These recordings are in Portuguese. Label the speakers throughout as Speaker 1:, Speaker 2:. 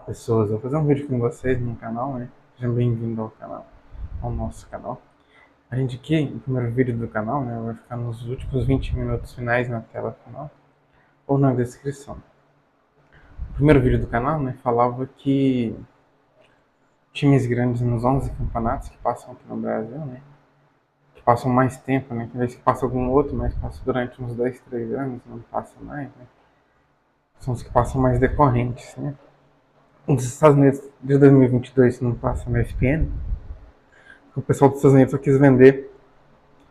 Speaker 1: Pessoas, eu vou fazer um vídeo com vocês no canal, né? Sejam bem-vindos ao canal, ao nosso canal. A gente aqui, o primeiro vídeo do canal, né, vai ficar nos últimos 20 minutos finais na tela final ou na descrição. O primeiro vídeo do canal, né, falava que times grandes nos 11 campeonatos que passam aqui no Brasil, né, que passam mais tempo, né, que às vezes passa algum outro, mas passa durante uns 2, 3 anos, não passa mais, né, são os que passam mais decorrentes, né. Os Estados Unidos de 2022 não passa na ESPN, o pessoal dos Estados Unidos só quis vender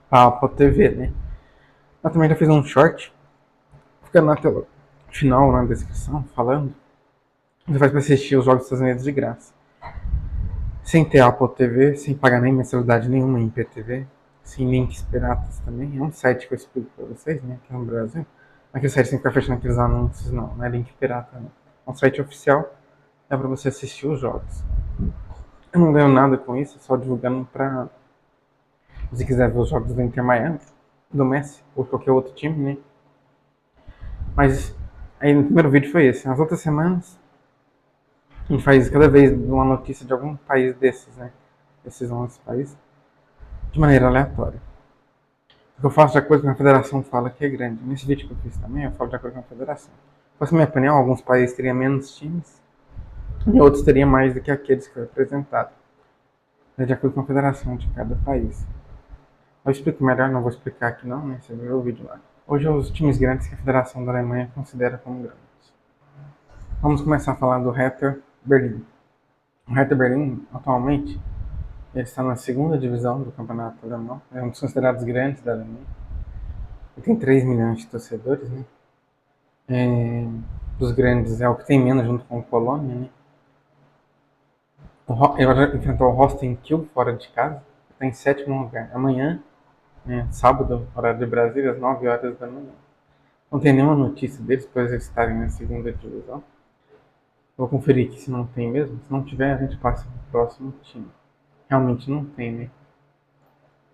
Speaker 1: a Apple TV, né? Eu também já fiz um short, fica na tela final, na descrição, falando. Você faz pra assistir os jogos dos Estados Unidos de graça. Sem ter Apple TV, sem pagar nem mensalidade nenhuma em IPTV, sem links piratas também. É um site que eu explico pra vocês, né? Aqui no Brasil. Aquele site sem ficar fechando aqueles anúncios, não é link pirata, não. É um site oficial, é pra você assistir os jogos. Eu não ganho nada com isso, só divulgando pra. Se quiser ver os jogos do Inter Miami, do Messi, ou qualquer outro time, né? Mas aí no primeiro vídeo foi esse. Nas outras semanas, a gente faz cada vez uma notícia de algum país desses, né? Esses 11 países, de maneira aleatória. O que eu faço de acordo com a federação fala que é grande. Nesse vídeo que eu fiz também, eu falo de acordo com a federação. Se fosse minha opinião, alguns países teriam menos times e outros teriam mais do que aqueles que foi apresentado. É de acordo com a federação de cada país. Eu explico melhor, não vou explicar aqui não, né? Você viu o vídeo lá. Hoje é os times grandes que a Federação da Alemanha considera como grandes. Vamos começar a falar do Hertha Berlim. O Hertha Berlim, atualmente, ele está na segunda divisão do campeonato alemão. É um dos considerados grandes da Alemanha. Ele tem 3 milhões de torcedores, né? Dos grandes é o que tem menos junto com o Colônia, né? Ele enfrentou o Holstein Kiel fora de casa. Está em sétimo lugar. Amanhã, né, sábado, horário de Brasília, às 9 horas da manhã. Não tem nenhuma notícia deles, pois eles estarem na segunda divisão. Vou conferir aqui se não tem mesmo. Se não tiver, a gente passa para o próximo time. Realmente não tem, né?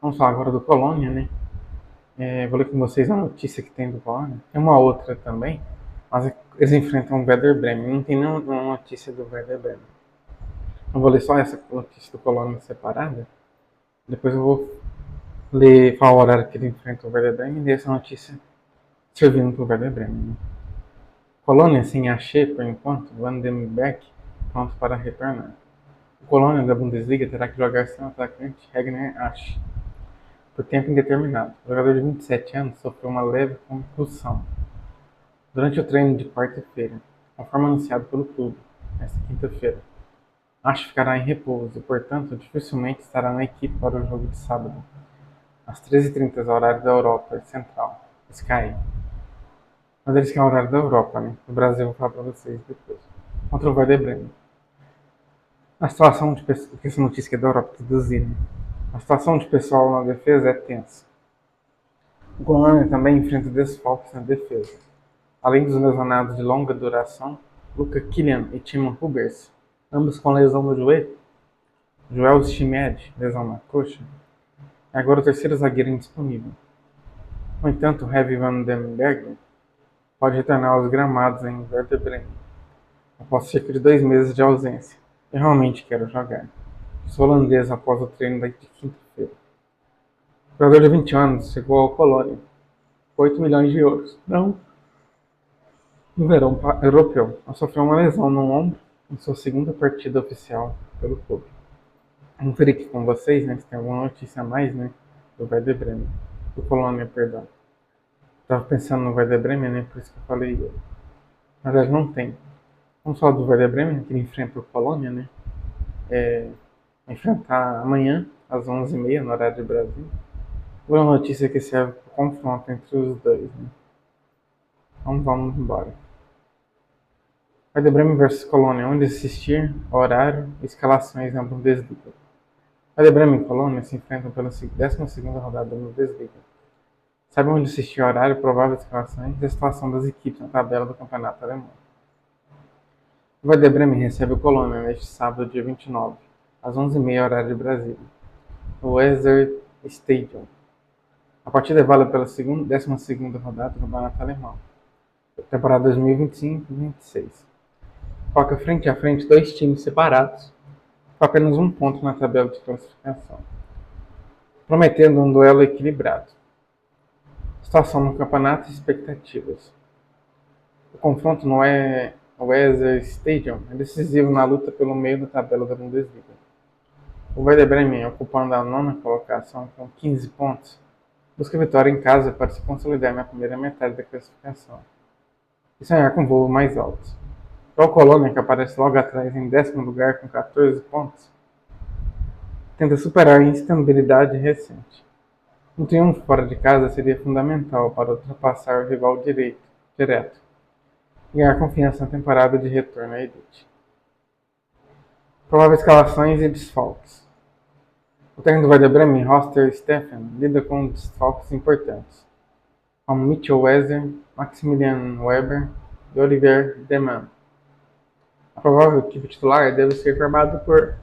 Speaker 1: Vamos falar agora do Colônia, né? Vou ler com vocês a notícia que tem do Colônia. Tem uma outra também, mas eles enfrentam o Werder Bremen. Não tem nenhuma notícia do Werder Bremen. Eu vou ler só essa notícia do Colônia separada. Depois eu vou ler qual horário que ele enfrenta o Werder Bremen e ler essa notícia servindo para o Werder Bremen. Né? Colônia sem Axé, por enquanto, Van den Beek, pronto para retornar. O Colônia da Bundesliga terá que jogar sem o atacante Ragnar Asch por tempo indeterminado. O jogador de 27 anos sofreu uma leve concussão durante o treino de quarta-feira, conforme anunciado pelo clube, nesta quinta-feira. Asch ficará em repouso e, portanto, dificilmente estará na equipe para o jogo de sábado, às 13h30, horário da Europa Central, Sky. Mas eles querem o horário da Europa, né? No Brasil eu vou falar para vocês depois. Contra o Werder Bremen. A situação de pessoal, porque essa notícia é da Europa traduzida, né? A situação de pessoal na defesa é tensa. O Colônia também enfrenta desfalques na defesa. Além dos lesionados de longa duração, Luca Killian e Timo Hubers, ambos com lesão no joelho. Joel Schmied, lesão na coxa, é agora o terceiro zagueiro indisponível. No entanto, Heavy Van den Bergen pode retornar aos gramados em Werder Bremen, após cerca de 2 meses de ausência. Eu realmente quero jogar. Sou holandês após o treino de quinta-feira. O jogador de 20 anos chegou ao Colônia por 8 milhões de euros. Não. No verão europeu, ela sofreu uma lesão no ombro em sua segunda partida oficial pelo clube. Vamos ver aqui com vocês, né, se tem alguma notícia a mais, né, do Werder Bremen. Do Colônia, perdão. Estava pensando no Werder Bremen, né, por isso que eu falei ele. Na verdade, não tem. Vamos falar do Werder Bremen, que ele enfrenta o Colônia, né? Vai enfrentar amanhã, às 11h30, no horário de Brasil. Boa notícia que serve para o confronto entre os dois, né? Então vamos embora. Werder Bremen vs Colônia, onde assistir, horário e escalações na Bundesliga. Werder Bremen e Colônia se enfrentam pela 12ª rodada da Bundesliga. Saiba onde assistir, horário, prováveis escalações e a situação das equipes na tabela do campeonato alemão. O Werder Bremen recebe o Colônia neste sábado, dia 29, às 11h30, horário de Brasília, no Weser Stadium. A partida é válida pela 12ª rodada do campeonato alemão, temporada 2025-26. coloca frente a frente dois times separados, com apenas um ponto na tabela de classificação, prometendo um duelo equilibrado. Situação no campeonato e expectativas. O confronto no Weser Stadium é decisivo na luta pelo meio da tabela da Bundesliga. O Werder Bremen, ocupando a nona colocação com 15 pontos, busca vitória em casa para se consolidar na primeira metade da classificação e sonhar com voos mais altos. Já o Colônia, que aparece logo atrás em 10º lugar com 14 pontos, tenta superar a instabilidade recente. Um triunfo fora de casa seria fundamental para ultrapassar o rival direto e ganhar confiança na temporada de retorno à elite. Prováveis escalações e desfalques. O técnico do Werder Bremen, Roster Steffen, lida com desfalques importantes, como Mitchell Weiser, Maximilian Weber e Olivier Deman. A provável equipe titular deve ser formada por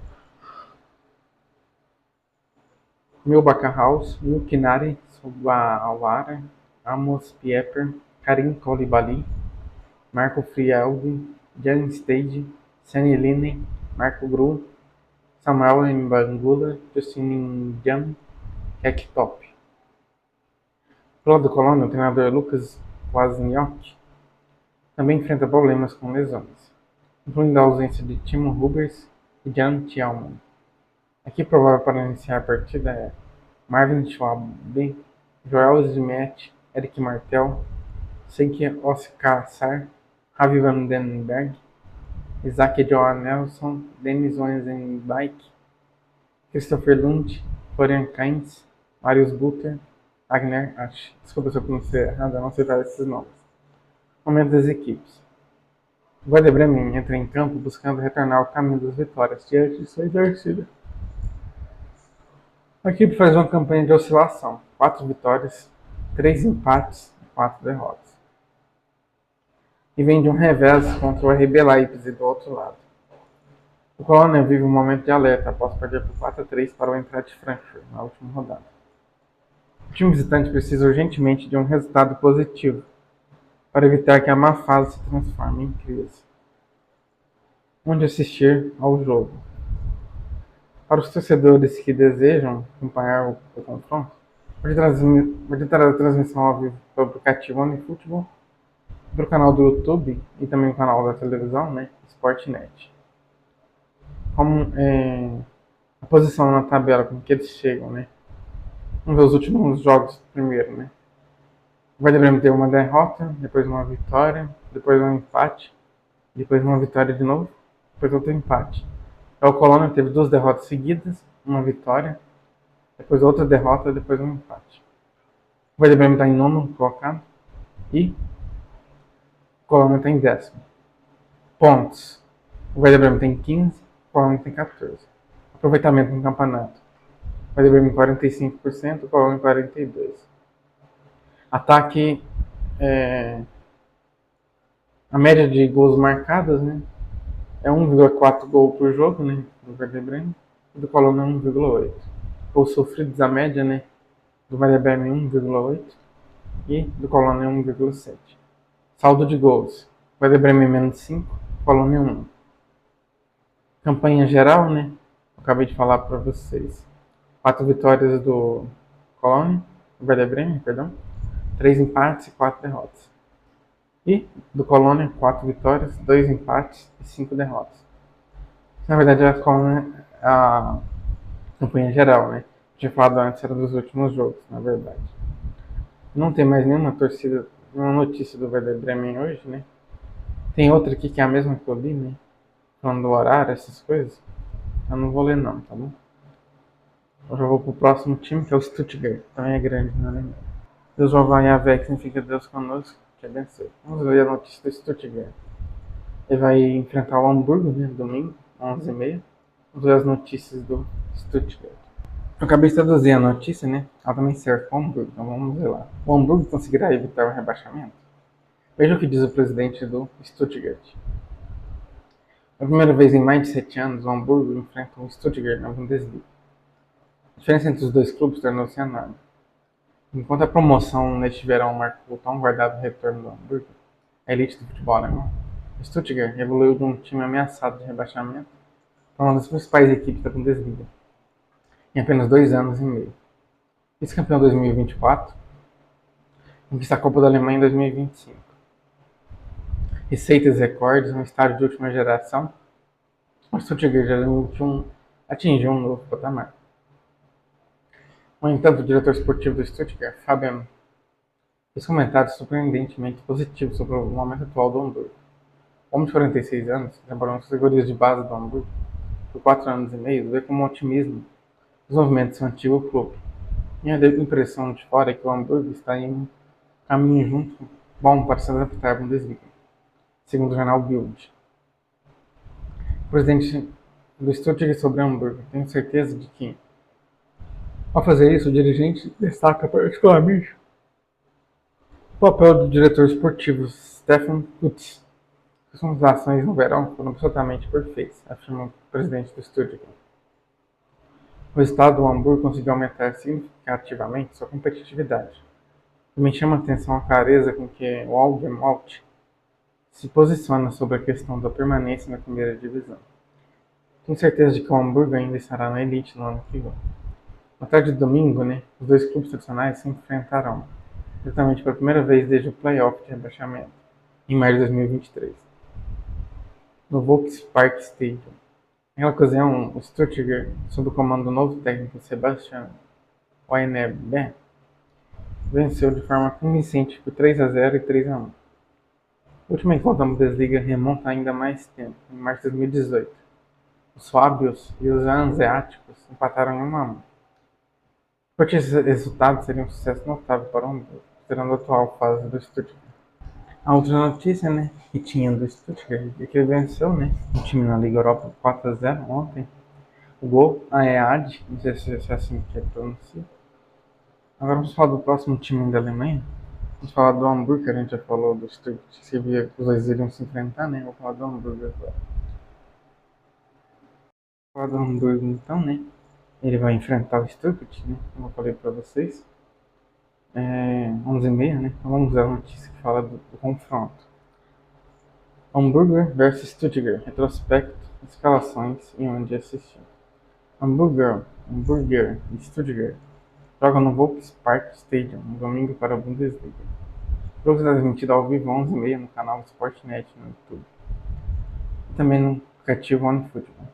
Speaker 1: Milba Haus, Yukinari Sugawara, Amos Pieper, Karim Koulibaly, Marco Frialdi, Jan Stade, Sani Linen, Marco Gru, Samuel Mbangula, Justin Jam, Kek Top. Do lado do Colônia, o treinador Lucas Kwasniok também enfrenta problemas com lesões, incluindo a ausência de Timo Hubers e Jan Thielmann. A equipe provável para iniciar a partida é Marvin Schwab, Joel Zimet, Eric Martel, Senki Oskarsar, Ravi Vandenberg, Isaac Johan Nelson, Dennis Wenzenbeek, Christopher Lund, Florian Kainz, Marius Buter, Agner Asch. Desculpa se eu pronunciei errado, eu não sei falar esses nomes. Momento das equipes. O Werder Bremen entra em campo buscando retornar ao caminho das vitórias diante de sua torcida. A equipe faz uma campanha de oscilação, 4 vitórias, 3 empates e 4 derrotas. E vem de um revés contra o RB Leipzig do outro lado. O Colônia vive um momento de alerta após perder por 4-3 para o Eintracht Frankfurt na última rodada. O time visitante precisa urgentemente de um resultado positivo para evitar que a má fase se transforme em crise. Onde assistir ao jogo? Para os torcedores que desejam acompanhar o confronto, pode ter a transmissão ao vivo pelo aplicativo OneFootball, pelo canal do YouTube e também o canal da televisão, né, Sportnet. Como a posição na tabela com que eles chegam, né? Vamos ver os últimos jogos primeiro, né? O Werder Bremen teve uma derrota, depois uma vitória, depois um empate, depois uma vitória de novo, depois outro empate. O Colônia teve 2 derrotas seguidas, uma vitória, depois outra derrota, depois um empate. O Werder Bremen está em 9º colocado e o Colônia está em 10º. Pontos. O Werder Bremen tem 15, o Colônia tem 14. Aproveitamento no campeonato. O Werder Bremen 45%, o Colônia 42%. Ataque, a média de gols marcados, né? É 1,4 gol por jogo, né, do Werder Bremen, e do Colônia 1,8. Gols sofridos, a média, né, do Werder Bremen 1,8 e do Colônia 1,7. Saldo de gols, Werder Bremen menos 5, Colônia 1. Campanha geral, né, eu acabei de falar para vocês. 4 vitórias do Colônia, do Werder Bremen, perdão, 3 empates e 4 derrotas. E do Colônia, 4 vitórias, 2 empates e 5 derrotas. Na verdade, a campanha geral, né? Tinha falado antes, era dos últimos jogos, na verdade. Não tem mais nenhuma notícia do Werder Bremen hoje, né? Tem outra aqui que é a mesma que eu li, né? Falando do horário, essas coisas. Eu não vou ler não, tá bom? Eu já vou pro próximo time, que é o Stuttgart. Também é grande, não é? Deus vai Yahvé, que significa Deus conosco, que abençoe. Vamos ver a notícia do Stuttgart. Ele vai enfrentar o Hamburgo, né, domingo, 11h30. Vamos ver as notícias do Stuttgart. Eu acabei de traduzir a notícia, né? Ela também serve para o Hamburgo, então vamos ver lá. O Hamburgo conseguirá evitar o rebaixamento? Veja o que diz o presidente do Stuttgart. Pela primeira vez em mais de 7 anos, o Hamburgo enfrenta o Stuttgart na Bundesliga. A diferença entre os dois clubes tornou-se enorme. Enquanto a promoção neste verão marcou o tão guardado retorno do Hamburgo, a elite do futebol alemão, Stuttgart evoluiu de um time ameaçado de rebaixamento para uma das principais equipes da Bundesliga em apenas 2 anos e meio. Vice-campeão 2024, conquista a Copa da Alemanha em 2025. Receitas recordes, um estádio de última geração, o Stuttgart já atingiu um novo patamar. No entanto, o diretor esportivo do Stuttgart, Fabian, fez comentários surpreendentemente positivos sobre o momento atual do Hamburgo. O homem de 46 anos, que trabalhou nas categorias de base do Hamburgo por 4 anos e meio, vê como otimismo os movimentos do seu antigo clube. Minha impressão de fora é que o Hamburgo está em um caminho junto bom para se adaptar à Bundesliga, segundo o jornal Bild. O presidente do Stuttgart sobre Hamburgo, tenho certeza de que, ao fazer isso, o dirigente destaca particularmente o papel do diretor esportivo Stefan Kutz. Suas ações no verão foram absolutamente perfeitas, afirma o presidente do Stuttgart. O resultado do Hamburgo conseguiu aumentar significativamente sua competitividade. Também chama a atenção a clareza com que o Algemalt se posiciona sobre a questão da permanência na primeira divisão. Tenho certeza de que o Hamburgo ainda estará na elite no ano que vem. Na tarde de domingo, os dois clubes tradicionais se enfrentarão, exatamente pela primeira vez desde o play-off de rebaixamento, em maio de 2023, no Volkspark Stadium. Naquela ocasião, o Stuttgart, sob o comando do novo técnico Sebastian Hoiberg, venceu de forma convincente por 3-0 e 3-1. O último encontro da Bundesliga remonta ainda mais tempo, em março de 2018. Os suábios e os hanseáticos empataram em 1-1. Esse resultado seria um sucesso notável para o Hamburgo, considerando a atual fase do Stuttgart. A outra notícia, que tinha do Stuttgart é que ele venceu, o time na Liga Europa 4-0 ontem. O gol, a EAD, não sei se é assim que pronuncia. Agora vamos falar do próximo time da Alemanha. Vamos falar do Hamburgo, que a gente já falou do Stuttgart, que via que os dois iriam se enfrentar, Vou falar do Hamburgo agora. Vou falar do Hamburgo então, Ele vai enfrentar o Stuttgart, como eu falei pra vocês. 11h30, Então vamos ver a notícia que fala do confronto. Hamburger vs Stuttgart, retrospecto, escalações e onde assistir. Hamburger e Stuttgart jogam no Volkspark Stadium no domingo para a Bundesliga. O jogo será transmitido ao vivo 11h30 no canal Sportnet no YouTube. E também no aplicativo OneFootball.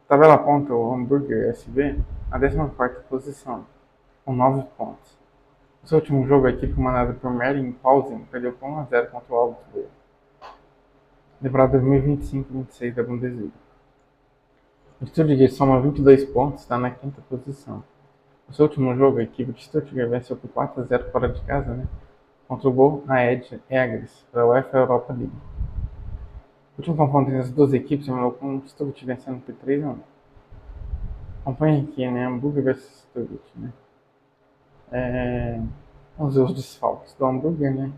Speaker 1: A tabela aponta o Hamburger SV na 14ª posição, com 9 pontos. No seu último jogo, a equipe comandada por Merlin Paulsen perdeu por 1-0 contra o Augsburg, temporada 2025-26 da Bundesliga. O Stuttgart soma 22 pontos e está na 5ª posição. No seu último jogo, a equipe de Stuttgart venceu por 4-0 fora de casa, contra o Go Ahead Eagles, da UEFA Europa League. O último confronto entre as duas equipes terminou com o Stuttgart vencendo por 3-1. Acompanhe aqui, Hamburgo vs Stuttgart, Vamos ver os desfalques do Hamburger,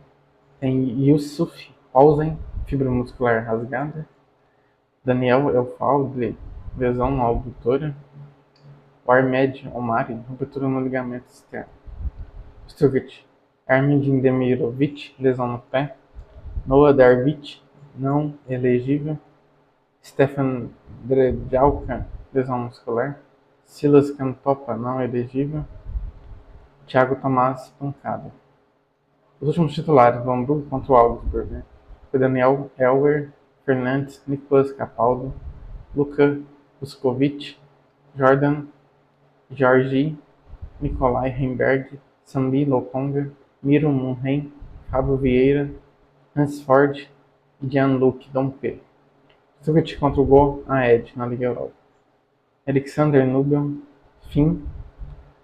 Speaker 1: Tem Yusuf Paulsen, fibra muscular rasgada. Daniel Elfalde, lesão na abdutora. O Ahmed Omari, ruptura no ligamento externo. Stuttgart, Armin Demirovic, lesão no pé. Noah Darvich, não elegível. Stefan Drejalka, lesão muscular. Silas Cantopa, não elegível. Thiago Tomás, pancada. Os últimos titulares do Hamburgo contra o Augsburg, foi Daniel Elwer, Fernandes, Nicolas Capaldo, Luka Vuskovic, Jordan Georgi, Nicolai Heimberg, Sambi Lokonga, Miro Munhen, Fábio Vieira, Hans Ford e Gianluca Dompe. Stuttgart contra o Go Ahead na Liga Europa. Alexander Nubel, Finn,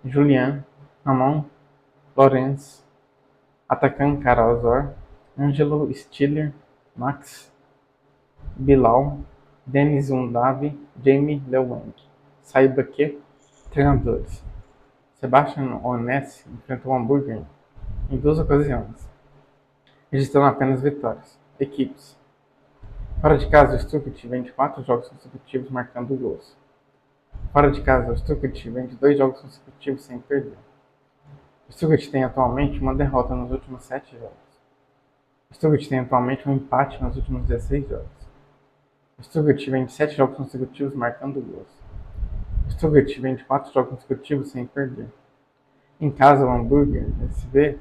Speaker 1: Julian, Ramon, Lorenz, Atacan Karazor, Angelo Stiller, Max Bilal, Denis Undavi, Jamie Leweng. Saiba que treinadores. Sebastian Onesi enfrentou o Hamburger em 2 ocasiões, registrando apenas vitórias. Equipes. Fora de casa, o Stuttgart vem de 4 jogos consecutivos marcando gols. Fora de casa, o Stuttgart vem de 2 jogos consecutivos sem perder. O Stuttgart tem atualmente uma derrota nos últimos 7 jogos. O Stuttgart tem atualmente um empate nos últimos 16 jogos. O Stuttgart vem de 7 jogos consecutivos marcando gols. O Stuttgart vem de 4 jogos consecutivos sem perder. Em casa, o Hamburger SV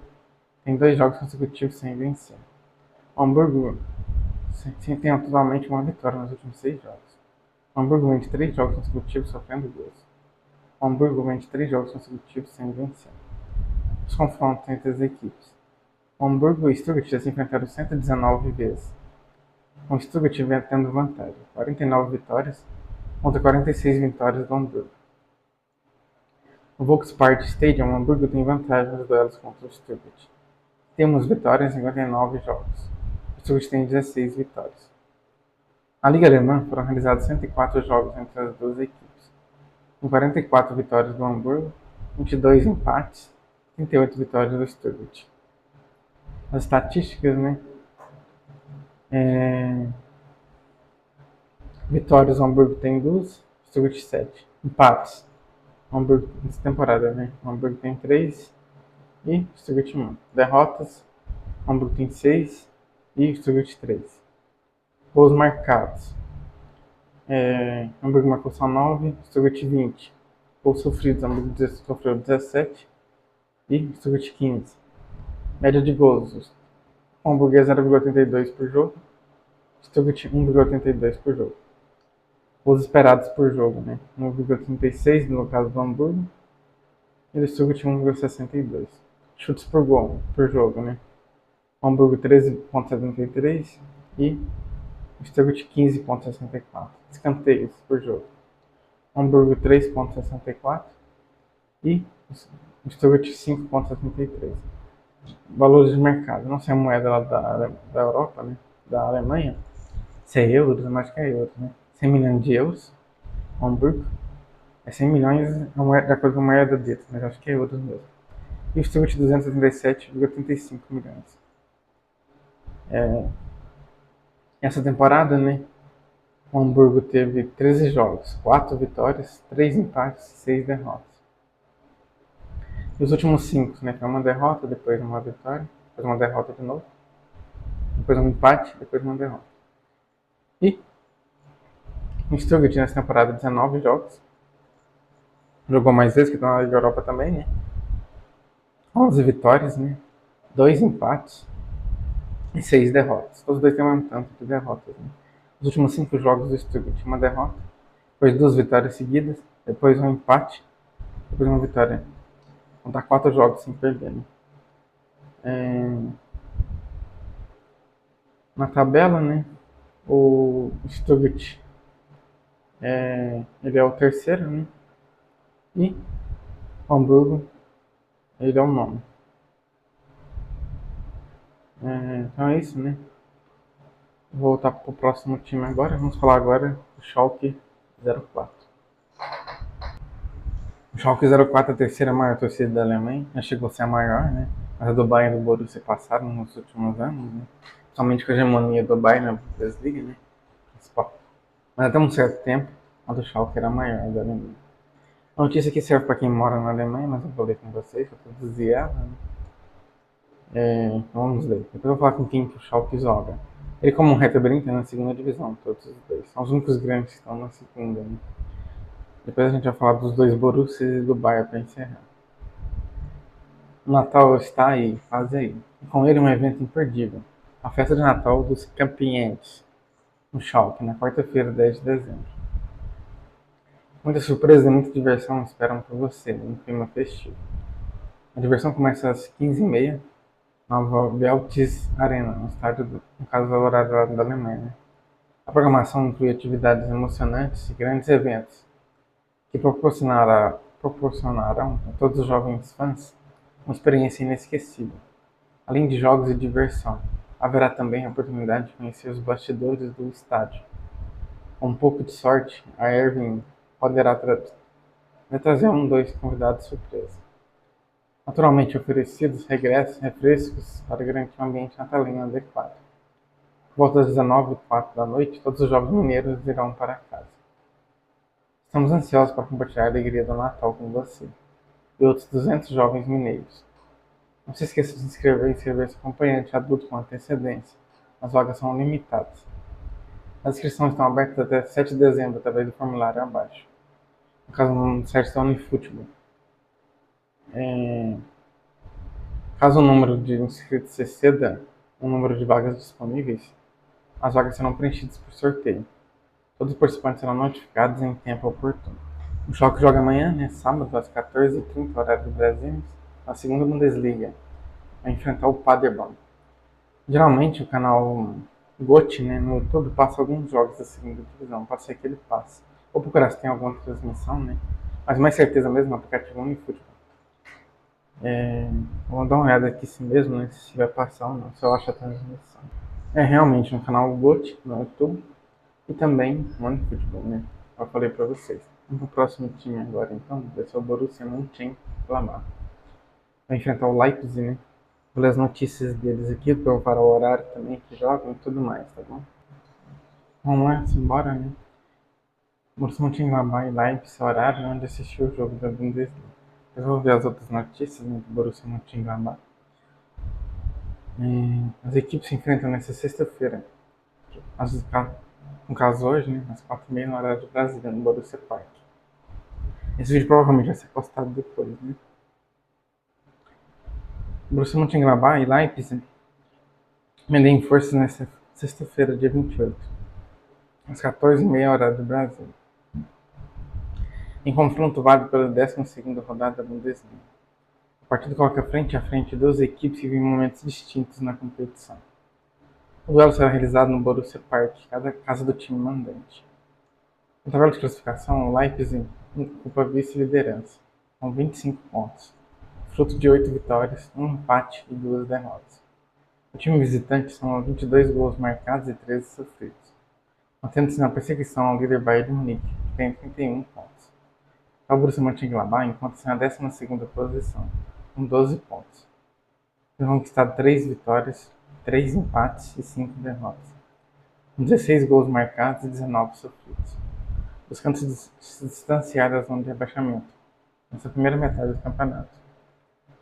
Speaker 1: tem 2 jogos consecutivos sem vencer. O Hamburgo tem atualmente uma vitória nos últimos 6 jogos. O Hamburgo vem de 3 jogos consecutivos sofrendo gols. O Hamburgo vem de 3 jogos consecutivos sem vencer. Os confrontos entre as equipes. O Hamburgo e o Stuttgart já se enfrentaram 119 vezes, com o Stuttgart tendo vantagem, 49 vitórias contra 46 vitórias do Hamburgo. No Volkspark Stadium, o Hamburgo tem vantagem nos duelos contra o Stuttgart. Temos vitórias em 59 jogos. O Stuttgart tem 16 vitórias. Na Liga Alemã foram realizados 104 jogos entre as duas equipes, com 44 vitórias do Hamburgo, 22 empates, 38 vitórias do Stuttgart. As estatísticas, né? Vitórias, o Hamburgo tem 2, o Stuttgart 7. Empates, o Hamburgo nessa temporada, né? O Hamburgo tem 3 e o Stuttgart 1. Derrotas, o Hamburgo tem 6 e o Stuttgart 3. Gols marcados. O Hamburgo marcou só 9, o Stuttgart 20. Gols sofridos, o Hamburgo sofreu 17 e o Stuttgart 15. Média de gols. O Hamburgo é 0,82 por jogo, o Stuttgart 1,82 por jogo. Gols esperados por jogo, né? 1,36 no caso do Hamburgo e do Stuttgart 1,62. Chutes por gol, por jogo, né? O Hamburgo 13,73 e o Stuttgart 15,64. Escanteios por jogo. O Hamburgo 3,64 e o Stuttgart 5,73. Valores de mercado. Não sei a moeda lá da Europa, né? Da Alemanha. Se é euros, mas acho que é euros, né? 100 milhões de euros. O Hamburgo. 100 milhões de acordo com a moeda deles, mas acho que é euros mesmo. E o Stuttgart 237,35 milhões. Essa temporada, né? O Hamburgo teve 13 jogos, 4 vitórias, 3 empates e 6 derrotas. E os últimos 5, né? Foi uma derrota, depois uma vitória, depois uma derrota de novo, depois um empate, depois uma derrota. E o Stuttgart nessa temporada 19 jogos, jogou mais vezes, que está na Liga Europa também, né? 11 vitórias, né? 2 empates e 6 derrotas. Os dois têm o mesmo tanto de derrotas, né? Os últimos 5 jogos do Stuttgart, uma derrota, depois 2 vitórias seguidas, depois um empate, depois uma vitória. Vão dar 4 jogos sem perder, né? Na tabela, né? O Stuttgart ele é o terceiro, né? E o Hamburgo ele é o nono. Então é isso, né? Vou voltar pro próximo time agora. Vamos falar agora do Schalke 04. O Schalke 04 é a terceira maior torcida da Alemanha. Já chegou a ser a maior, né? Mas a do Bayern e do Borussia passaram nos últimos anos, né? Somente com a hegemonia do Bayern na Bundesliga, né? Mas até um certo tempo, a do Schalke era a maior da Alemanha. A notícia aqui serve para quem mora na Alemanha, mas eu vou ler com vocês, para traduzir ela, né? Vamos ler. Depois eu vou falar com quem que o Schalke joga. Ele, como um Hertha Berlin, na segunda divisão, todos os dois. São os únicos grandes que estão na segunda, né? Depois a gente vai falar dos dois Borussias e do Bayern para encerrar. O Natal está aí, quase aí. E com ele um evento imperdível. A festa de Natal dos campeões, no Schalke, na quarta-feira, 10 de dezembro. Muita surpresa e muita diversão esperam por você, um clima festivo. A diversão começa às 15h30, na Veltis Arena, no estádio, no caso do horário da Alemanha, né? A programação inclui atividades emocionantes e grandes eventos, que proporcionarão a todos os jovens fãs uma experiência inesquecível. Além de jogos e diversão, haverá também a oportunidade de conhecer os bastidores do estádio. Com um pouco de sorte, a Erwin poderá trazer dois convidados surpresa. Naturalmente oferecidos refrescos para garantir um ambiente natalino adequado. Por volta das 19h04 da noite, todos os jovens mineiros irão para casa. Estamos ansiosos para compartilhar a alegria do Natal com você e outros 200 jovens mineiros. Não se esqueça de se inscrever e inscrever-se acompanhante adulto com antecedência. As vagas são limitadas. As inscrições estão abertas até 7 de dezembro através do formulário abaixo. No caso, no site da Unifutebol. Caso o número de inscritos exceda o número de vagas disponíveis, as vagas serão preenchidas por sorteio. Todos os participantes serão notificados em tempo oportuno. O Schalke joga amanhã, sábado, às 14h30, horário do Brasil, na segunda Bundesliga. Vai enfrentar o Paderborn. Geralmente o canal GOT, no YouTube, passa alguns jogos da segunda divisão. Pode ser que ele passe. Ou procurar se tem alguma transmissão, Mas mais certeza mesmo no aplicativo Unifutebol. Vou dar uma olhada aqui se mesmo, se vai passar ou não, se eu acho a transmissão. É realmente no canal GOT, no YouTube, e também no Unifutebol, Eu falei pra vocês. Vamos pro próximo time agora, então. Vai ser o Borussia Mönchengladbach. Vai enfrentar o Leipzig, Vou ler as notícias deles aqui, para o horário também que jogam e tudo mais, tá bom? Vamos lá, simbora, Borussia Mönchengladbach e Leipzig, horário onde assistiu o jogo da Bundesliga. Eu vou ver as outras notícias do Borussia Mönchengladbach. As equipes se enfrentam nessa sexta-feira. No caso hoje, às 4h30 no horário de Brasília, no Borussia Park. Esse vídeo provavelmente vai ser postado depois, Borussia Mönchengladbach e Leipzig medem forças nessa sexta-feira, dia 28, às 14h30 horário do Brasil. Em confronto válido pela 12ª rodada da Bundesliga. A partida coloca frente a frente duas equipes que vivem momentos distintos na competição. O duelo será realizado no Borussia Park, casa do time mandante. Na tabela de classificação, o Leipzig ocupa a vice-liderança, com 25 pontos, fruto de 8 vitórias, 1 empate e 2 derrotas. O time visitante são 22 gols marcados e 13 sofridos, mantendo-se na perseguição ao líder Bayern de Munique, que tem 31 pontos. O Borussia Mönchengladbach encontra-se na 12ª posição, com 12 pontos. Tem conquistado 3 vitórias, 3 empates e 5 derrotas, com 16 gols marcados e 19 sofridos, buscando se distanciar da zona de rebaixamento nessa primeira metade do campeonato.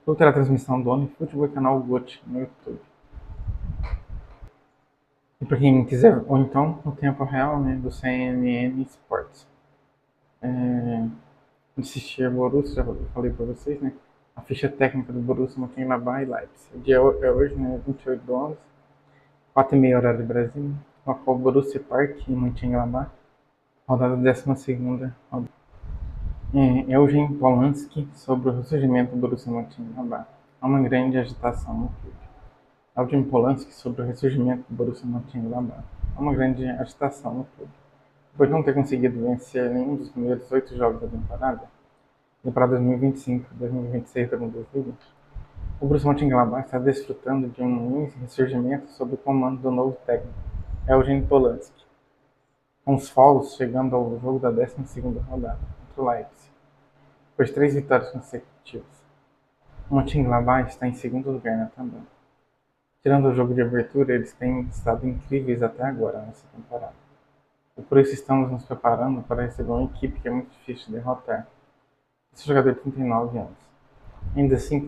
Speaker 1: Tudo terá transmissão do Unifutebol e canal GOT no YouTube. E para quem quiser, ou então no tempo real, do CNN Sports. Assistir a Borussia, já falei para vocês, A ficha técnica do Borussia Mönchengladbach e Leipzig. O dia é hoje, 28/11, 4h30 horário do Brasil. O Borussia Park em Mönchengladbach, rodada 12ª. Eugen Polanski sobre o ressurgimento do Borussia Mönchengladbach. Há uma grande agitação no clube. Eugen Polanski sobre o ressurgimento do Borussia Mönchengladbach. Há uma grande agitação no clube. Depois de não ter conseguido vencer nenhum dos primeiros 8 jogos da temporada 2025-2026 da Bundesliga, o Borussia Mönchengladbach está desfrutando de um ressurgimento sob o comando do novo técnico, Eugen Polanski, com os Fallos chegando ao jogo da 12ª rodada contra o Leipzig, depois de 3 vitórias consecutivas. O Mönchengladbach está em segundo lugar na tabela. Tirando o jogo de abertura, eles têm estado incríveis até agora nessa temporada. E por isso estamos nos preparando para receber uma equipe que é muito difícil de derrotar. Esse jogador tem 39 anos. Ainda assim,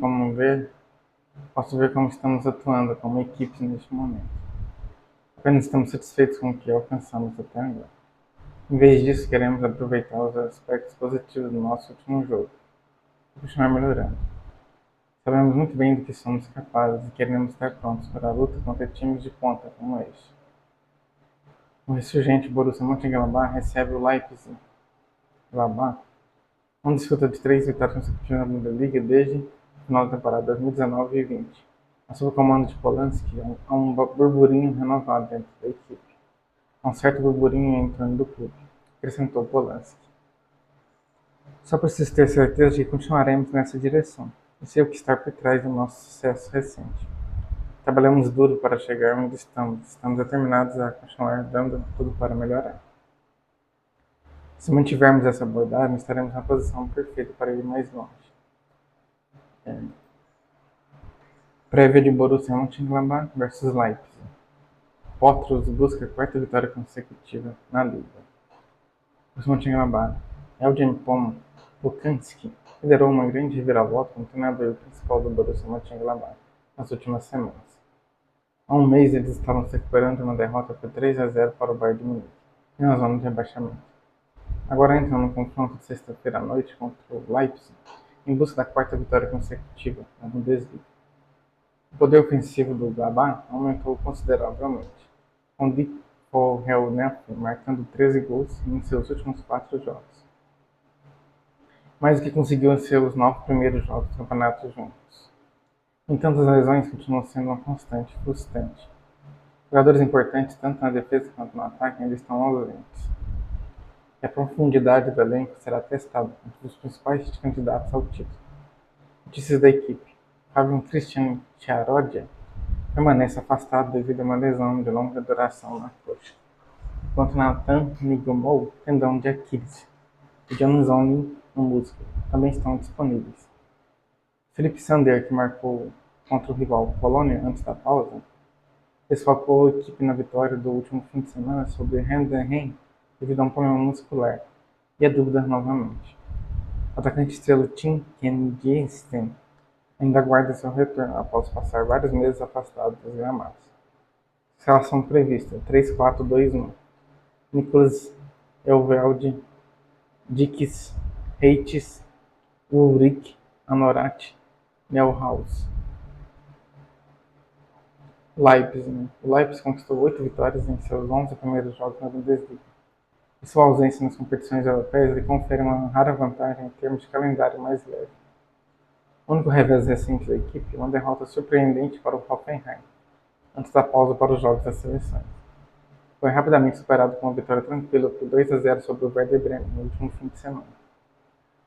Speaker 1: posso ver como estamos atuando como equipe neste momento. Apenas estamos satisfeitos com o que alcançamos até agora. Em vez disso, queremos aproveitar os aspectos positivos do nosso último jogo e continuar melhorando. Sabemos muito bem do que somos capazes e queremos estar prontos para a luta contra times de ponta como este. O ressurgente Borussia Mönchengladbach recebe o Leipzig, onde disputa de 3 vitórias consecutivas na Bundesliga desde o final da temporada 2019 e 20. Sob o comando de Polanski, há um burburinho renovado dentro da equipe. Há um certo burburinho em torno do clube, acrescentou Polanski. Só preciso ter certeza de que continuaremos nessa direção. E sei o que está por trás do nosso sucesso recente. Trabalhamos duro para chegar onde estamos. Estamos determinados a continuar dando tudo para melhorar. Se mantivermos essa abordagem, estaremos na posição perfeita para ir mais longe. Prévia de Borussia Mönchengladbach versus Leipzig. Potros busca a 4ª vitória consecutiva na Liga. Borussia Mönchengladbach. Eugen Polanski liderou uma grande reviravolta como treinador principal do Borussia Mönchengladbach nas últimas semanas. Há um mês eles estavam se recuperando de uma derrota por 3-0 para o Bayern de Munique, na zona de rebaixamento. Agora entram no confronto de sexta-feira à noite contra o Leipzig, em busca da quarta vitória consecutiva na Bundesliga. O poder ofensivo do Gladbach aumentou consideravelmente, com Dick Hellneff marcando 13 gols em seus últimos 4 jogos, mais do que conseguiu em seus 9 primeiros jogos do campeonato juntos. No entanto, as lesões continuam sendo uma constante frustrante. Jogadores importantes, tanto na defesa quanto no ataque, ainda estão ausentes. E a profundidade do elenco será testada entre os principais candidatos ao título. Notícias da equipe. Fabian Christian Chiarodia permanece afastado devido a uma lesão de longa duração na coxa, enquanto Nathan Nigomou, tendão de Aquiles, e John Zoning, no músculo, também estão disponíveis. Philipp Sander, que marcou contra o rival Colônia antes da pausa, desfalcou a equipe na vitória do último fim de semana sobre Heidenheim devido a um problema muscular, e é dúvida novamente. O atacante estrela Tim Kenjesten ainda aguarda seu retorno após passar vários meses afastado dos gramados. Escalação prevista: 3-4-2-1. Nicolas Elvelde, Dix, Heites, Ulrich, Anorat, Neuhaus. Leipzig. O Leipzig conquistou 8 vitórias em seus 11 primeiros jogos na Bundesliga. E sua ausência nas competições europeias lhe confere uma rara vantagem em termos de calendário mais leve. O único revés recente da equipe é uma derrota surpreendente para o Hoffenheim, antes da pausa para os jogos das seleções. Foi rapidamente superado com uma vitória tranquila por 2-0 sobre o Werder Bremen no último fim de semana.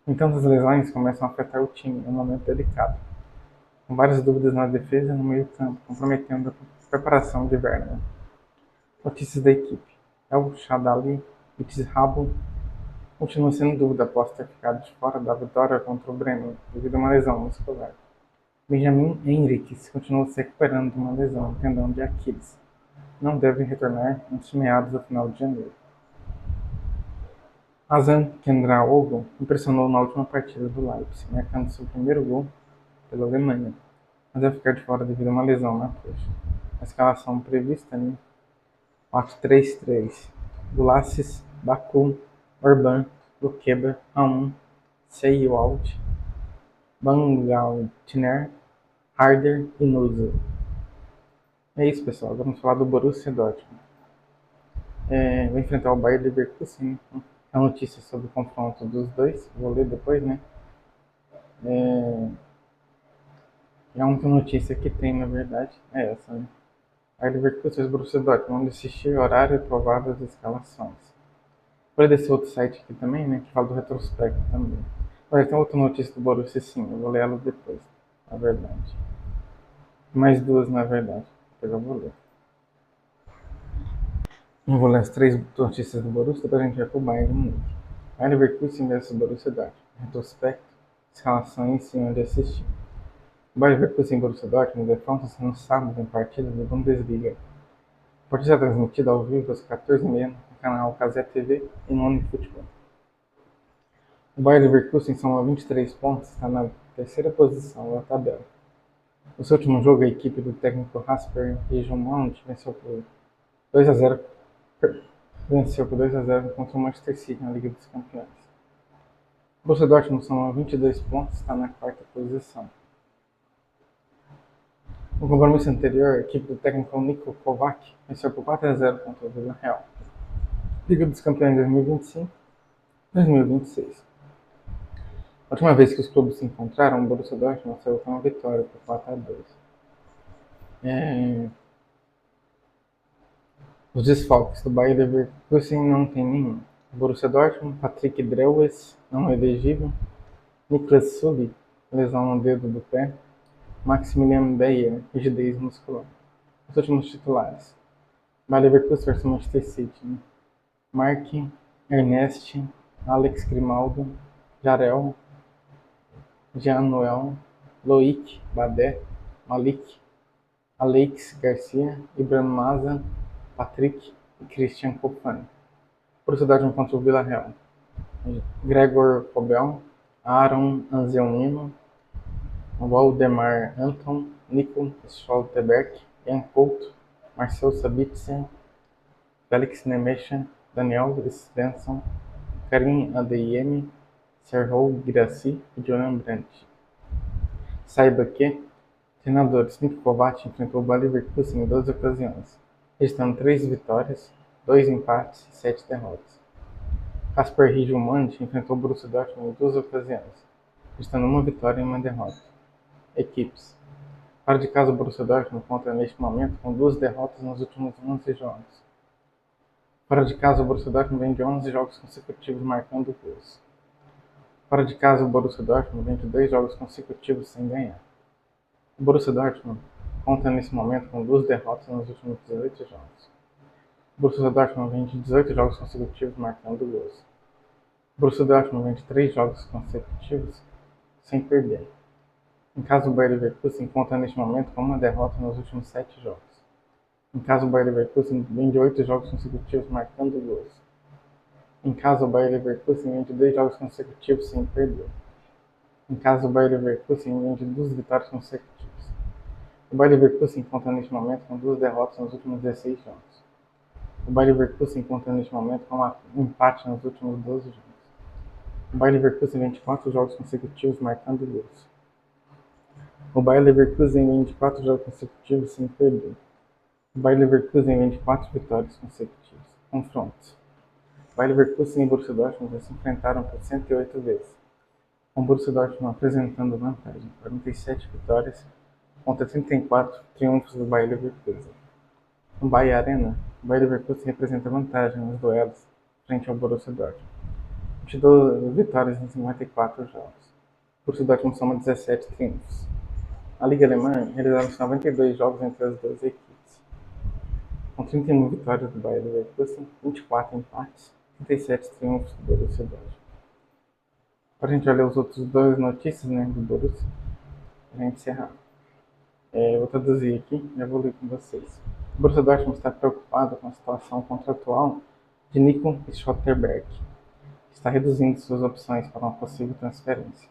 Speaker 1: No entanto, as lesões começam a afetar o time em um momento delicado, com várias dúvidas na defesa e no meio-campo, comprometendo a preparação de Werner. Notícias da equipe. El Shaddai Itzhabo continua sendo dúvida após ter ficado de fora da vitória contra o Bremen devido a uma lesão muscular. Benjamin Henriques continua se recuperando de uma lesão no tendão de Aquiles. Não deve retornar antes de meados do final de janeiro. Hasan Kendraogo impressionou na última partida do Leipzig, marcando seu primeiro gol pela Alemanha, mas deve ficar de fora devido a uma lesão na coxa. A escalação prevista em 4-3-3. Gulassis, Baku, Orban, Lukeba, Aum, Seiwald, Bangaltner, Harder e Nuzel. É isso, pessoal. Agora vamos falar do Borussia Dortmund. Vai enfrentar o Bayer Leverkusen. A notícia sobre o confronto dos dois. Vou ler depois, né? É a única notícia que tem, na verdade. É essa, né? Bayer Leverkusen e Borussia Dortmund vão assistir horário e prováveis escalações. Vou ler desse outro site aqui também, né? Que fala do retrospecto também. Olha, tem outra notícia do Borussia, sim. Eu vou ler ela depois, na verdade. Mais duas, na verdade. Depois eu vou ler. Eu vou ler as 3 notícias do Borussia, depois a gente vai pro Bayern de Munique. Bayer Leverkusen versus Borussia Dortmund. Retrospecto, escalações e onde assistir. O Bayer Leverkusen e Borussia Dortmund defrontam-se no sábado em partida da Bundesliga. A partida é transmitida ao vivo às 14h30 no canal Cazé TV e no OneFootball. O Bayer Leverkusen soma 23 pontos e está na terceira posição da tabela. No seu último jogo, a equipe do técnico Kasper Hjulmand venceu por 2-0 contra o Manchester City na Liga dos Campeões. O Borussia Dortmund soma 22 pontos e está na quarta posição. No compromisso anterior, a equipe do técnico Niko Kovac venceu por 4-0 contra o Villarreal. Liga dos Campeões 2025-2026. A última vez que os clubes se encontraram, o Borussia Dortmund saiu com uma vitória por 4-2. Os desfalques do Bayer Leverkusen não tem nenhum. O Borussia Dortmund, Patrick Drewes, não elegível. Niklas Süle, lesão no dedo do pé. Maximilian Bayer, rigidez muscular. Os últimos titulares. Bayer Leverkusen versus Manchester City. Né? Mark, Ernest, Alex Grimaldo, Jarel, Jean-Noel, Loic Badé, Malik, Alex Garcia, Ibrahim Maza, Patrick e Christian Kofani. Borussia Dortmund contra o Villarreal. Gregor Kobel, Aaron Angelino, Waldemar Anton, Nico Stoltenberg, Ian Couto, Marcel Sabitzer, Felix Nemesha, Daniel Svensson, Karim Adeyemi, Serhou Guirassy e Julian Brandt. Saiba que treinadores Niko Kovac enfrentou o Bayer Leverkusen em 12 ocasiões, registrando 3 vitórias, 2 empates e 7 derrotas. Kasper Rijumand enfrentou o Borussia Dortmund em 2 ocasiões, registrando 1 vitória e 1 derrota. Equipes. Fora de casa, o Borussia Dortmund conta neste momento com 2 derrotas nos últimos 11 jogos. Fora de casa, o Borussia Dortmund vem de 11 jogos consecutivos marcando gols. Fora de casa, o Borussia Dortmund vem de 2 jogos consecutivos sem ganhar. O Borussia Dortmund conta nesse momento com 2 derrotas nos últimos 18 jogos. O Borussia Dortmund vem de 18 jogos consecutivos marcando gols. O Borussia Dortmund vem de 3 jogos consecutivos sem perder. Em caso, o Bayer Leverkusen conta neste momento com 1 derrota nos últimos 7 jogos. Em caso, o Bayer Leverkusen vem de 8 jogos consecutivos marcando gols. Em caso, o Bayer Leverkusen vem de 2 jogos consecutivos sem perder. Em caso, o Bayer Leverkusen vem de 2 vitórias consecutivas. O Bayer Leverkusen conta neste momento com 2 derrotas nos últimos 16 jogos. O Bayer Leverkusen conta neste momento com um empate nos últimos 12 jogos. O Bayer Leverkusen vem de 4 jogos consecutivos marcando gols. O Bayer Leverkusen vem de 4 jogos consecutivos sem perder. O Bayer Leverkusen vem de 4 vitórias consecutivas. Confrontos. O Bayer Leverkusen e o Borussia Dortmund já se enfrentaram por 108 vezes, com o Borussia Dortmund apresentando vantagem, 47 vitórias contra 34 triunfos do Bayer Leverkusen. No Bayer Arena, o Bayer Leverkusen representa vantagem nos duelos frente ao Borussia Dortmund, 22 vitórias em 54 jogos. O Borussia Dortmund soma 17 triunfos. Na Liga Alemã, realizaram-se 92 jogos entre as duas equipes, com 31 vitórias do Bayer Leverkusen, 24 empates, 37 triunfos do Borussia Dortmund. Agora a gente vai ler os outros 2 notícias, do Borussia, para gente encerrar. Eu vou traduzir aqui e vou ler com vocês. O Borussia Dortmund está preocupado com a situação contratual de Nico Stoltenberg, que está reduzindo suas opções para uma possível transferência.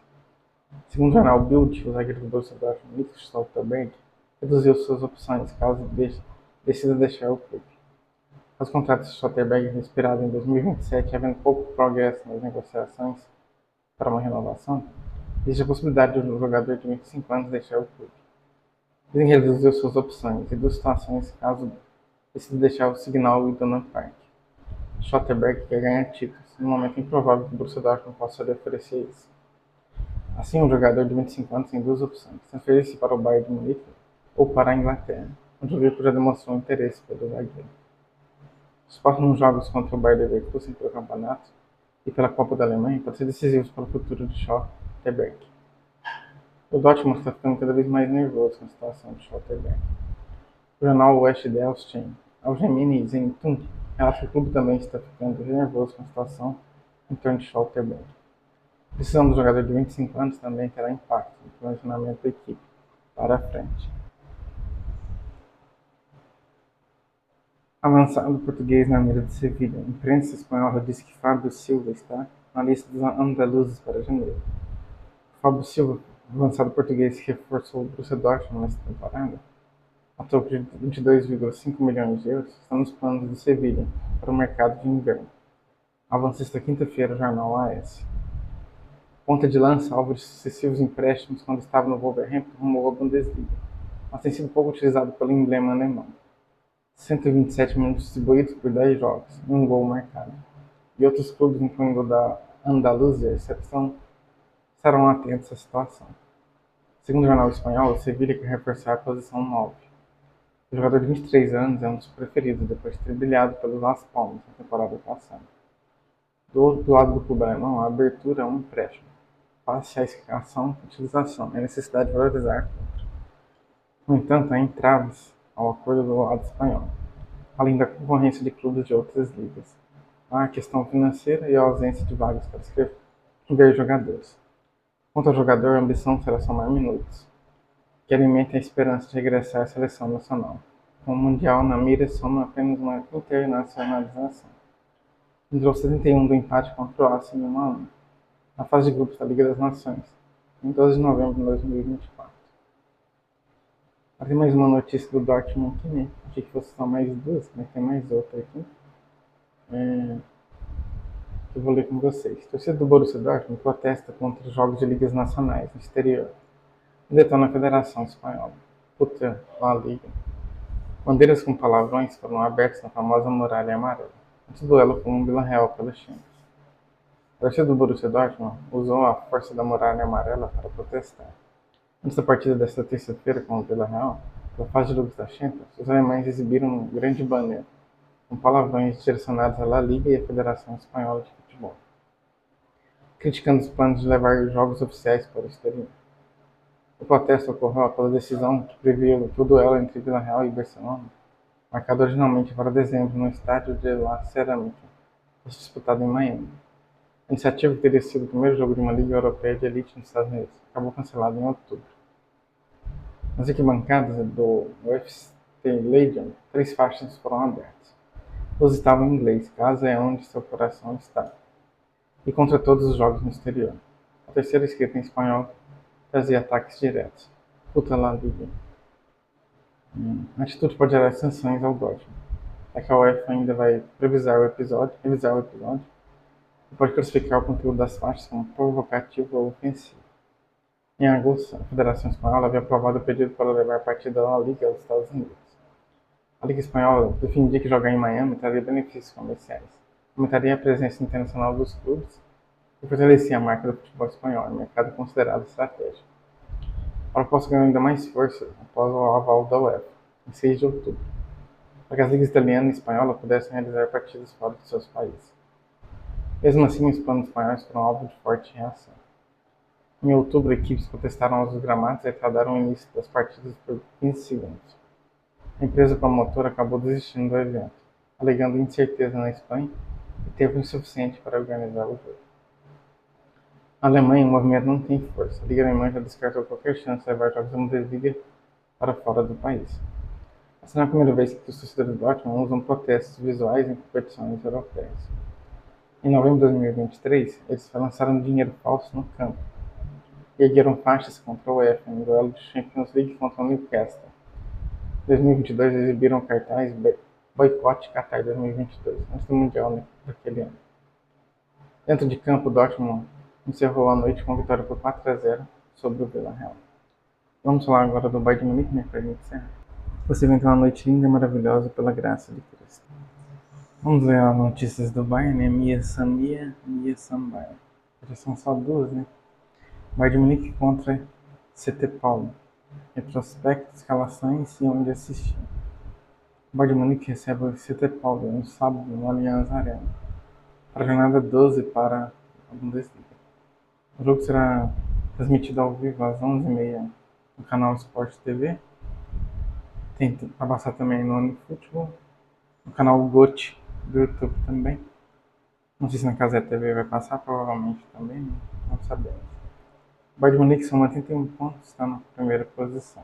Speaker 1: Segundo o jornal Bild, o zagueiro do Borussia Dortmund, Nico Stoltenberg, reduziu suas opções caso decida deixar o clube. Os contratos de Stoltenberg expirados em 2027, havendo pouco progresso nas negociações para uma renovação, existe a possibilidade de um jogador de 25 anos deixar o clube. Ele reduziu suas opções em 2 situações caso decida deixar o Signal Iduna Park. Stoltenberg quer ganhar títulos, no momento improvável que o Borussia Dortmund possa lhe oferecer isso. Assim, um jogador de 25 anos tem 2 opções: transferir-se para o Bayern de Munique ou para a Inglaterra, onde o Liverpool já demonstrou interesse pelo zagueiro. Os próximos jogos contra o Bayer Leverkusen pelo campeonato e pela Copa da Alemanha podem ser decisivos para o futuro de Stoltenberg. O Dortmund está ficando cada vez mais nervoso com a situação de Stoltenberg. O jornal West Delstein, Algemini Zeitung, relata que o clube também está ficando nervoso com a situação em torno de Stoltenberg. A decisão do jogador de 25 anos também terá impacto no planejamento da equipe para a frente. Avançado português na mira de Sevilha. A imprensa espanhola diz que Fábio Silva está na lista dos andaluzes para janeiro. Fábio Silva, avançado português que reforçou o Borussia Dortmund nesta temporada, a troco de 22,5 milhões de euros, está nos planos do Sevilha para o mercado de inverno. Avança esta quinta-feira o jornal AS. Ponta de lança, alvo de sucessivos empréstimos quando estava no Wolverhampton, rumou à Bundesliga, mas tem sido pouco utilizado pelo emblema alemão. 127 minutos distribuídos por 10 jogos e 1 gol marcado. E outros clubes, incluindo o da Andaluzia, estarão atentos à situação. Segundo o jornal espanhol, o Sevilha quer reforçar a posição 9. O jogador de 23 anos é um dos preferidos depois de ter brilhado pelos Las Palmas na temporada passada. Do outro lado do clube alemão, a abertura é um empréstimo. Passe a escassão e utilização, é necessidade de valorizar. No entanto, há entraves ao acordo do lado espanhol, além da concorrência de clubes de outras ligas. Há a questão financeira e a ausência de vagas para escrever jogadores. Quanto ao jogador, a ambição será somar minutos, que alimenta a esperança de regressar à seleção nacional. Com o Mundial na mira, soma apenas uma internacionalização. Entrou 71 do empate com a Croácia em 1-1. na fase de grupos da Liga das Nações, em 12 de novembro de 2024. Tem mais uma notícia do Dortmund aqui, né? Achei que fosse só mais duas, mas tem mais outra aqui. Que eu vou ler com vocês. A torcida do Borussia Dortmund protesta contra os jogos de ligas nacionais no exterior. Detona a Federação Espanhola. Puta, La Liga. Bandeiras com palavrões foram abertas na famosa Muralha Amarela, antes do duelo com o Vila Real pela Champions. A torcida do Borussia Dortmund usou a força da Muralha Amarela para protestar. Antes da partida desta terça-feira com o Vila Real, pela fase de grupos da Champions, os alemães exibiram um grande banner com palavrões direcionados à La Liga e à Federação Espanhola de Futebol, criticando os planos de levar os jogos oficiais para o exterior. O protesto ocorreu após a decisão que previu que o duelo entre Vila Real e Barcelona, marcado originalmente para dezembro no estádio de La Cerâmica, fosse disputado em Miami. A iniciativa, que teria sido o primeiro jogo de uma liga europeia de elite nos Estados Unidos, acabou cancelada em outubro. Nas arquibancadas do UFC Legion, 3 faixas foram abertas. Todas estavam em inglês, casa é onde seu coração está, e contra todos os jogos no exterior. A terceira, escrita em espanhol, trazia ataques diretos. Puta La Liga. A atitude pode gerar sanções ao Dortmund, é que a UEFA ainda vai revisar o episódio e pode classificar o conteúdo das faixas como provocativo ou ofensivo. Em agosto, a Federação Espanhola havia aprovado o pedido para levar a partida da La Liga aos Estados Unidos. A Liga Espanhola defendia que jogar em Miami traria benefícios comerciais, aumentaria a presença internacional dos clubes e fortalecia a marca do futebol espanhol, um mercado considerado estratégico. A proposta ganhou ainda mais força após o aval da UEFA, em 6 de outubro, para que as ligas italiana e espanhola pudessem realizar partidas fora de seus países. Mesmo assim, os planos espanhóis foram alvo de forte reação. Em outubro, equipes protestaram aos gramados e retardaram o início das partidas por 15 segundos. A empresa promotora acabou desistindo do evento, alegando incerteza na Espanha e tempo insuficiente para organizar o jogo. Na Alemanha, o movimento não tem força. A Liga Alemã já descartou qualquer chance de levar jogos da Bundesliga para fora do país. Essa não é a primeira vez que os torcedores do Dortmund usam protestos visuais em competições europeias. Em novembro de 2023, eles lançaram dinheiro falso no campo e ergueram faixas contra o UEFA em duelo de Champions League contra o Newcastle. Em 2022, exibiram cartaz Boicote Qatar 2022, antes do Mundial daquele ano. Dentro de campo, o Dortmund encerrou a noite com vitória por 4-0 sobre o Vila Real. Vamos falar agora do Bayern de Munique, né, para a gente encerrar. Você vai ter uma noite linda e maravilhosa pela graça de Cristo. Vamos ver as notícias do Bayern, né? Mia Samia, Mia Sambaia. Já são só duas, né? Bayern de Munique contra CT Paulo. Retrospecto, escalações e onde assistir. O Bayern de Munique recebe o CT Paulo no sábado no Allianz Arena, para a jornada 12 para a Bundesliga. O jogo será transmitido ao vivo às 11h30 no canal Sport TV. Tem para passar também no OneFootball, no canal GOT do YouTube também. Não sei se na Casa TV vai passar, provavelmente também, não sabemos. O Bayern de Munique soma 31 pontos, está na primeira posição.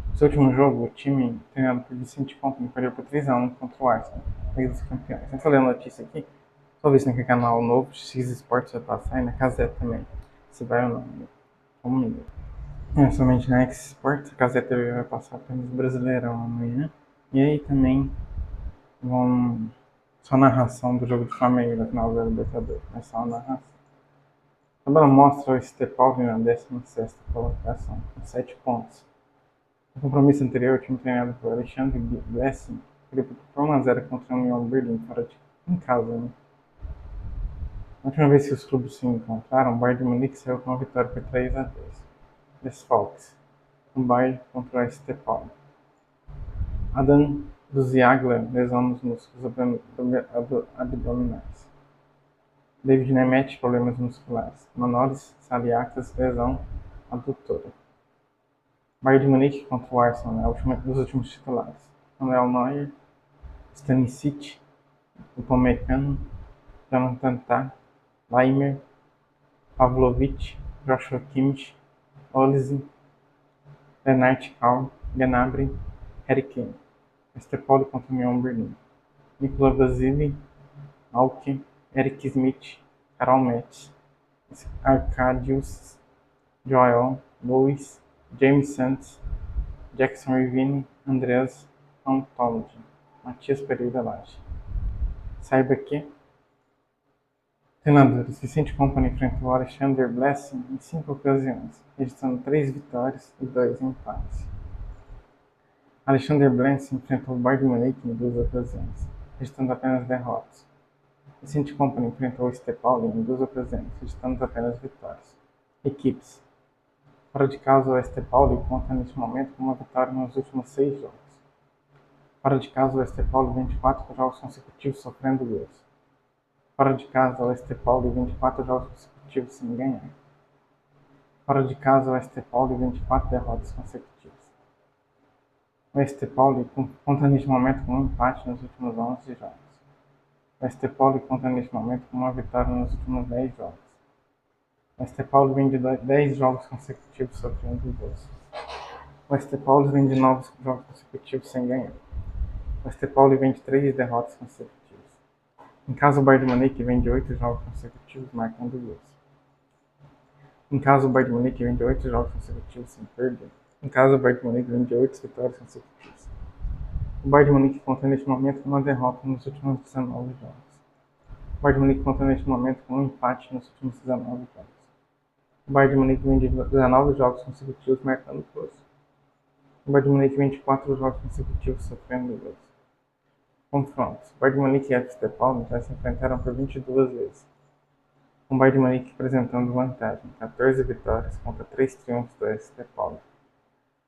Speaker 1: No seu último jogo, o time, treinado por Vicente Kompany, perdeu por 3-1 contra o Arsenal, Liga dos Campeões. Antes de ler a notícia aqui, só ver se naquele canal novo, X Sports vai passar, e na Casé também, se vai ou não. Comigo. Somente na X Sports, a Casé TV vai passar apenas Brasileirão amanhã. E aí também vão só narração do jogo de Flamengo na final da Libertadores, mas só a narração. A tabela mostra o ST Paulo na 16ª colocação, com 7 pontos. No compromisso anterior, o time treinado por Alexandre Blessing perdeu por 1-0 contra o Union Berlin, em casa, né? Na última vez que os clubes se encontraram, o Bayern de Munique saiu com uma vitória por 3-2. Desfalques. O Bayern contra o ST Paulo. Adam Duziagler, lesão nos músculos abdominais. David Nemeth, problemas musculares. Manolis Saliakas, lesão adutora. Bayern de Munique contra o Arsenal, nos últimos titulares. Manuel Neuer, Stanisic, Upamecano, Jonathan Tah, Laimer, Pavlovic, Joshua Kimmich, Olise, Lennart Kaur, Gnabry, Harry Kane. ST Paulo contra o Union Berlin. Nikola Vasily, Malkin, Eric Smith, Karol Metz, Arcadius, Joel, Louis, James Santos, Jackson Irvine, Andreas Anthology, Matias Pereira Lage. Saiba que treinadores: Vicente Company enfrentou Alexander Blessing em 5 ocasiões, registrando 3 vitórias e 2 empates. Alexander Blessing enfrentou Bayern de Munique em 2 ocasiões, registrando apenas derrotas. Vicente Company enfrentou o Ste Pauli em 2 ocasiões, registrando apenas vitórias. Equipes: fora de casa, o Ste Pauli conta neste momento com uma vitória nos últimos 6 jogos. Fora de casa, o Ste Pauli 24 jogos consecutivos sofrendo gols. Fora de casa, o Ste Pauli 24 jogos consecutivos sem ganhar. Fora de casa, o Ste Pauli 24 derrotas consecutivas. O Ste Pauli conta neste momento com um empate nos últimos 11 jogos. O Ste Pauli conta neste momento com uma vitória nos últimos 10 jogos. O Ste Pauli vem de 10 jogos consecutivos sofrendo gols. O Ste Pauli vem de 9 jogos consecutivos sem ganhar. O Ste Pauli vem de 3 derrotas consecutivas. Em casa, o Bayern de Munique vem de 8 jogos consecutivos marcando gols. Em casa, o Bayern de Munique vem de 8 jogos consecutivos sem perder. Em casa, o Bayern de Munique vem de 8 vitórias consecutivas. O Bayern de Munique conta neste momento com uma derrota nos últimos 19 jogos. O Bayern de Munique conta neste momento com um empate nos últimos 19 jogos. O Bayern de Munique vem de 19 jogos consecutivos marcando gols. O Bayern de Munique vem de 4 jogos consecutivos sofrendo gols. Confrontos: Bayern de Munique e FC Pauli já se enfrentaram por 22 vezes, com o Bayern de Munique apresentando vantagem, 14 vitórias contra 3 triunfos do FC Pauli.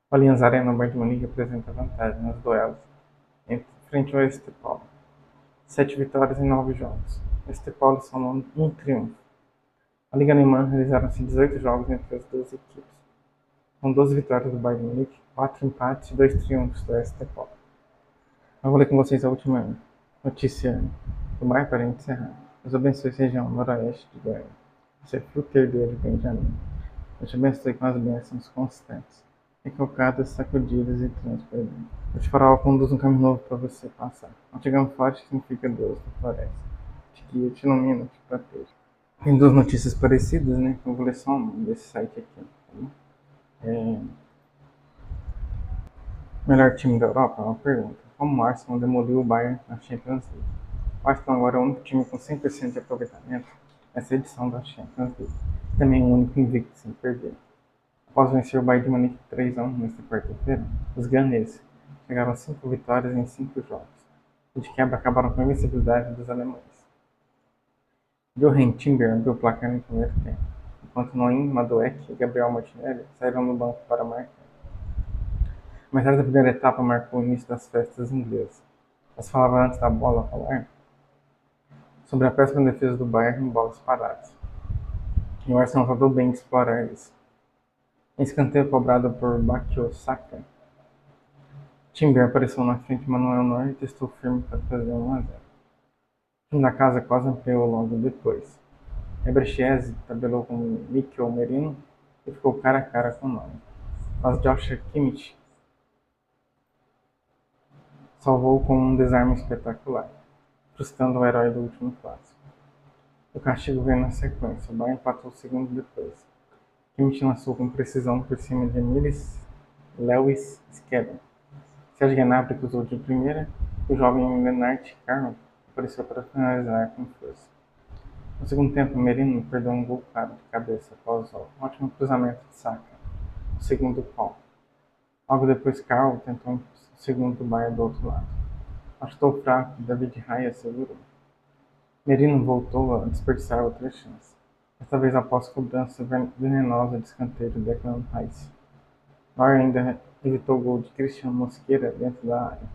Speaker 1: O Allianz Arena, o Bayern de Munique apresenta vantagem nos duelos frente ao FC Pauli, 7 vitórias em 9 jogos. O FC Pauli somou um triunfo. Na Liga Alemã realizaram-se 18 jogos entre as duas equipes, com 12 vitórias do Bayern de Munique, 4 empates e 2 triunfos do FC Pauli. Eu vou ler com vocês a última notícia do mar para encerrar. Deus abençoe a região noroeste de Goiás. Você é fruteiro de Benjamin. Deus te abençoe com as bênçãos constantes, recalcadas, sacudidas e transbordantes. Deus farol conduz um caminho novo para você passar. Antigão forte significa Deus da floresta. Te guia, te ilumina, te protege. Tem 2 notícias parecidas, né? Eu vou ler só uma desse site aqui. Tá? Melhor time da Europa? Uma pergunta. Como o Arsenal demoliu o Bayern na Champions League? O Arsenal agora é o único time com 100% de aproveitamento nessa edição da Champions League. Também o único invicto sem perder. Após vencer o Bayern de Munique 3-1 nesta quarta-feira, os ganeses chegaram a 5 vitórias em 5 jogos, e de quebra acabaram com a invencibilidade dos alemães. Johan Timber abriu o placar no primeiro tempo, enquanto Noim, Madueke e Gabriel Martinelli saíram no banco para marcar. A metade da primeira etapa marcou o início das festas inglesas. Mas falava antes da bola rolar sobre a péssima defesa do Bayern em bolas paradas. E o Arsenal tardou bem de explorar isso. Em escanteio cobrado por Bukayo Saka, Timber apareceu na frente de Manuel Neuer e testou firme para fazer 1-0. O time da casa quase ampliou logo depois. Eberechiese tabelou com Mikel Merino e ficou cara a cara com Neuer. Mas Joshua Kimmich salvou com um desarme espetacular, frustrando o herói do último clássico. O castigo veio na sequência, o Bayern empatou o segundo depois. Kimmich lançou com precisão por cima de Lewis Skelly. Serge Gnabry cruzou de primeira e o jovem Lennart Carroll apareceu para finalizar com força. No segundo tempo, Merino perdeu um gol claro de cabeça após o ótimo cruzamento de Saka, o segundo pau. Logo depois, Carroll tentou o segundo do Bayern do outro lado. Achutou fraco e David Raya segurou. Merino voltou a desperdiçar outra chance, desta vez após cobrança venenosa de escanteio de Declan Rice. Neuer ainda evitou o gol de Christian Mosquera dentro da área,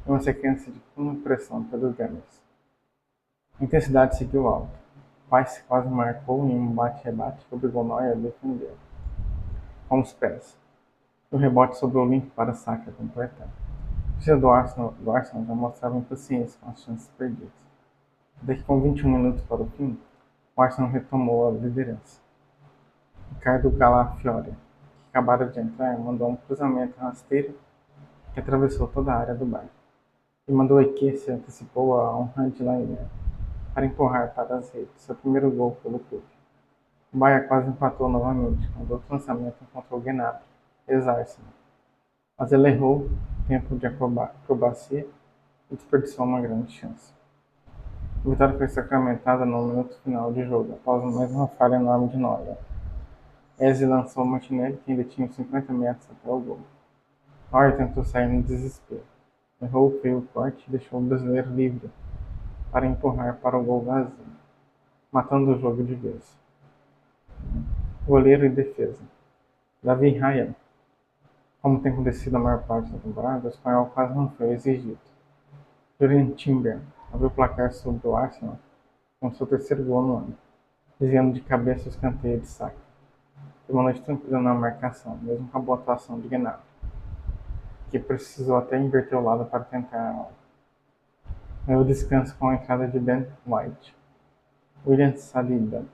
Speaker 1: em uma sequência de uma pressão pelos Gunners. A intensidade seguiu alta. Rice quase marcou em um bate-rebate que obrigou Neuer a defender com os pés. O rebote sobrou limpo para Saka completar. A torcida do Arsenal já mostrava impaciência com as chances perdidas. Até que com 21 minutos para o fim, o Arsenal retomou a liderança. Ricardo Calafiore, que acabara de entrar, mandou um cruzamento rasteiro que atravessou toda a área do Bayern. E mandou que se antecipou a um handliner para empurrar para as redes seu primeiro gol pelo clube. O Bahia quase empatou novamente, quando outro lançamento encontrou Gnabry, ex-Arsenal. Mas ele errou tempo de acrobacia e desperdiçou uma grande chance. A vitória foi sacramentada no minuto final de jogo, após mais uma falha enorme de Neuer. Eze lançou Martinelli, que ainda tinha 50 metros até o gol. Neuer tentou sair no desespero. Errou o feio corte e deixou o brasileiro livre para empurrar para o gol vazio, matando o jogo de vez. Goleiro e defesa. Davi Raya. Como tem acontecido a maior parte da temporada, o espanhol quase não foi exigido. Julian Timber abriu o placar sobre o Arsenal com seu terceiro gol no ano, desviando de cabeça o escanteio de Saka. Foi uma noite tranquila na marcação, mesmo com a boa atuação de Gnabry, que precisou até inverter o lado para tentar algo. Ganhou descanso com a entrada de Ben White. William Saliba